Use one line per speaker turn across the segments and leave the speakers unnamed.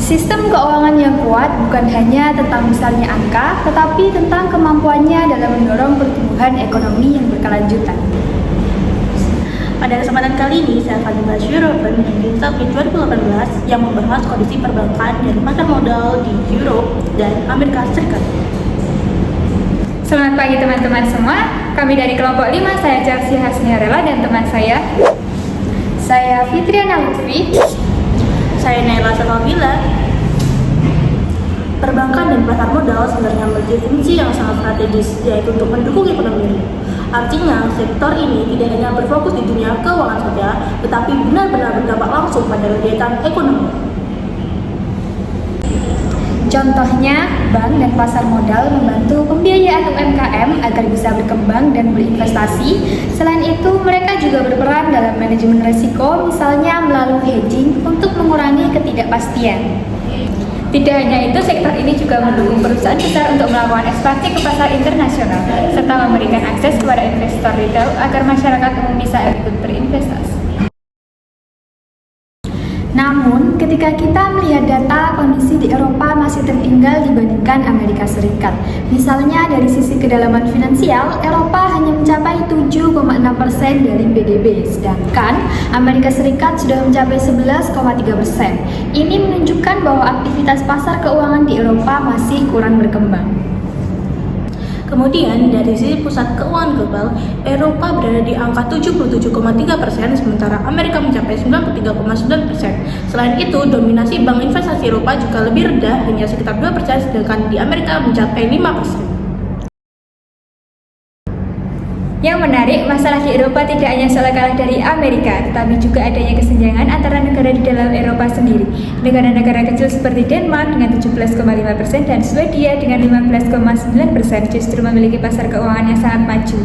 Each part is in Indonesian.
Sistem keuangan yang kuat bukan hanya tentang besarnya angka, tetapi tentang kemampuannya dalam mendorong pertumbuhan ekonomi yang berkelanjutan.
Pada kesempatan kali ini, saya akan membahas European Banking Summit 2018 yang membahas kondisi perbankan dan pasar modal di Europe dan Amerika Serikat.
Selamat pagi teman-teman semua, kami dari kelompok 5, saya Chelsea Hasniarela dan teman saya Fitriana Lutfi.
Saya Naila Sakawila. Perbankan dan pasar modal sebenarnya memiliki fungsi yang sangat strategis, yaitu untuk mendukung ekonomi. Artinya, sektor ini tidak hanya berfokus di dunia keuangan saja, tetapi benar-benar berdampak langsung pada kegiatan ekonomi.
Contohnya, bank dan pasar modal membantu pembiayaan UMKM agar bisa berkembang dan berinvestasi. Selain itu, mereka juga berperan dalam manajemen risiko, misalnya melalui hedging untuk mengurangi ketidakpastian. Tidak hanya itu, sektor ini juga mendukung perusahaan besar untuk melakukan ekspansi ke pasar internasional, serta memberikan akses kepada investor retail agar masyarakat umum bisa ikut berinvestasi. Namun, ketika kita melihat data, kondisi di Eropa masih tertinggal dibandingkan Amerika Serikat. Misalnya, dari sisi kedalaman finansial, Eropa hanya mencapai 7,6% dari PDB, sedangkan Amerika Serikat sudah mencapai 11,3%. Ini menunjukkan bahwa aktivitas pasar keuangan di Eropa masih kurang berkembang.
Kemudian, dari sisi pusat keuangan global, Eropa berada di angka 77,3%, sementara Amerika mencapai 93,9%. Selain itu, dominasi bank investasi Eropa juga lebih rendah, hanya sekitar 2%, sedangkan di Amerika mencapai 5%.
Yang menarik, masalah di Eropa tidak hanya soal kalah dari Amerika, tetapi juga adanya kesenjangan antara negara di dalam Eropa sendiri. Negara-negara kecil seperti Denmark dengan 17,5% dan Swedia dengan 15,9% justru memiliki pasar keuangan yang sangat maju,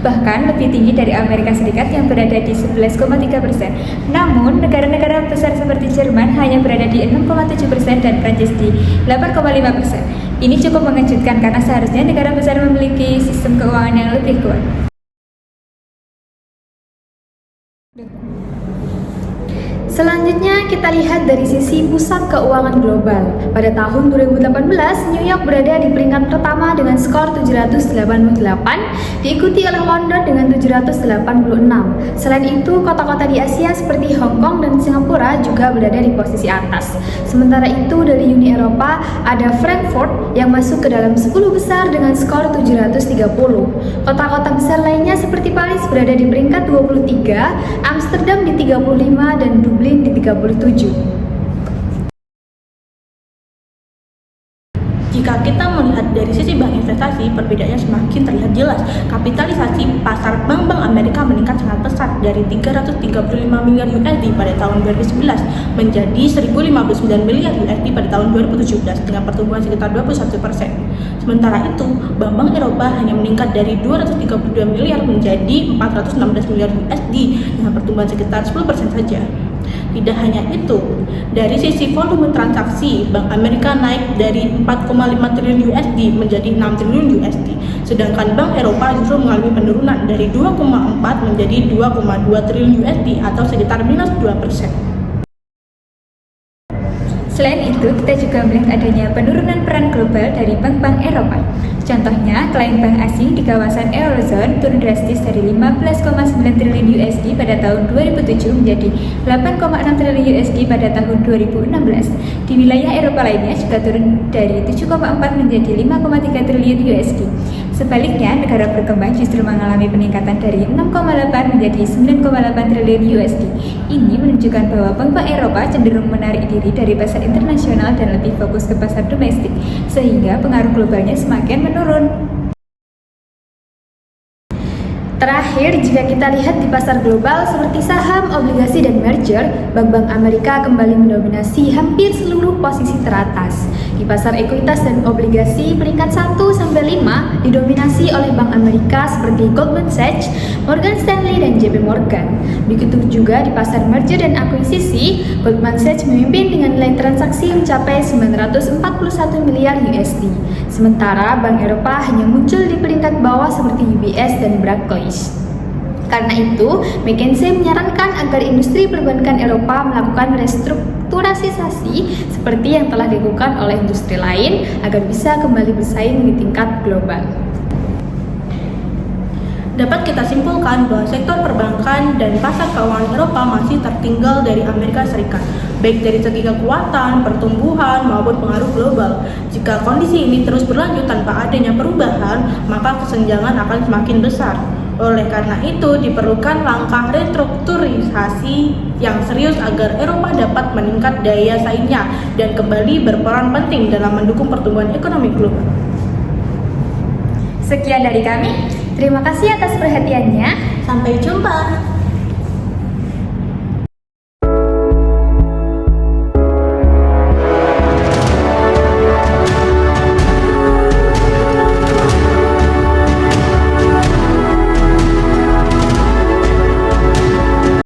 bahkan lebih tinggi dari Amerika Serikat yang berada di 11,3%. Namun, negara-negara besar seperti Jerman hanya berada di 6,7% dan Prancis di 8,5%. Ini cukup mengejutkan karena seharusnya negara besar memiliki sistem keuangan yang lebih kuat. Selanjutnya kita lihat dari sisi pusat keuangan global. Pada tahun 2018, New York berada di peringkat pertama dengan skor 788, diikuti oleh London dengan 786. Selain itu, kota-kota di Asia seperti Hong Kong dan Singapura juga berada di posisi atas. Sementara itu, dari Uni Eropa ada Frankfurt yang masuk ke dalam 10 besar dengan skor 730. Kota-kota besar lainnya seperti Paris berada di peringkat 23, Amsterdam di 35 dan Dublin di 37.
Jika kita melihat dari sisi bank investasi, perbedaannya semakin terlihat jelas. Kapitalisasi pasar bank-bank Amerika meningkat sangat pesat dari 335 miliar USD pada tahun 2011 menjadi 1.059 miliar USD pada tahun 2017 dengan pertumbuhan sekitar 21%. Sementara itu, bank-bank Eropa hanya meningkat dari 232 miliar menjadi 416 miliar USD dengan pertumbuhan sekitar 10% saja. Tidak hanya itu, dari sisi volume transaksi, Bank Amerika naik dari 4,5 triliun USD menjadi 6 triliun USD, sedangkan Bank Eropa justru mengalami penurunan dari 2,4 menjadi 2,2 triliun USD atau sekitar minus 2%.
Selain itu, kita juga melihat adanya penurunan peran global dari bank-bank Eropa. Contohnya, klien bank asing di kawasan Eurozone turun drastis dari 15,9 triliun USD pada tahun 2007 menjadi 8,6 triliun USD pada tahun 2016. Di wilayah Eropa lainnya juga turun dari 7,4 menjadi 5,3 triliun USD. Sebaliknya, negara berkembang justru mengalami peningkatan dari 6,8 menjadi 9,8 triliun USD. Ini menunjukkan bahwa bank-bank Eropa cenderung menarik diri dari pasar internasional dan lebih fokus ke pasar domestik, sehingga pengaruh globalnya semakin menurun.
Terakhir, jika kita lihat di pasar global seperti saham, obligasi, dan merger, bank-bank Amerika kembali mendominasi hampir seluruh posisi teratas. Di pasar ekuitas dan obligasi, peringkat 1-5 didominasi oleh bank Amerika seperti Goldman Sachs, Morgan Stanley, dan JP Morgan. Begitu juga di pasar merger dan akuisisi, Goldman Sachs memimpin dengan nilai transaksi mencapai 941 miliar USD. Sementara bank Eropa hanya muncul di peringkat bawah seperti UBS dan Barclays. Karena itu, McKinsey menyarankan agar industri perbankan Eropa melakukan restrukturisasi seperti yang telah dilakukan oleh industri lain agar bisa kembali bersaing di tingkat global.
Dapat kita simpulkan bahwa sektor perbankan dan pasar keuangan Eropa masih tertinggal dari Amerika Serikat, baik dari segi kekuatan, pertumbuhan, maupun pengaruh global. Jika kondisi ini terus berlanjut tanpa adanya perubahan, maka kesenjangan akan semakin besar. Oleh karena itu, diperlukan langkah restrukturisasi yang serius agar Eropa dapat meningkat daya saingnya dan kembali berperan penting dalam mendukung pertumbuhan ekonomi global.
Sekian dari kami. Terima kasih atas perhatian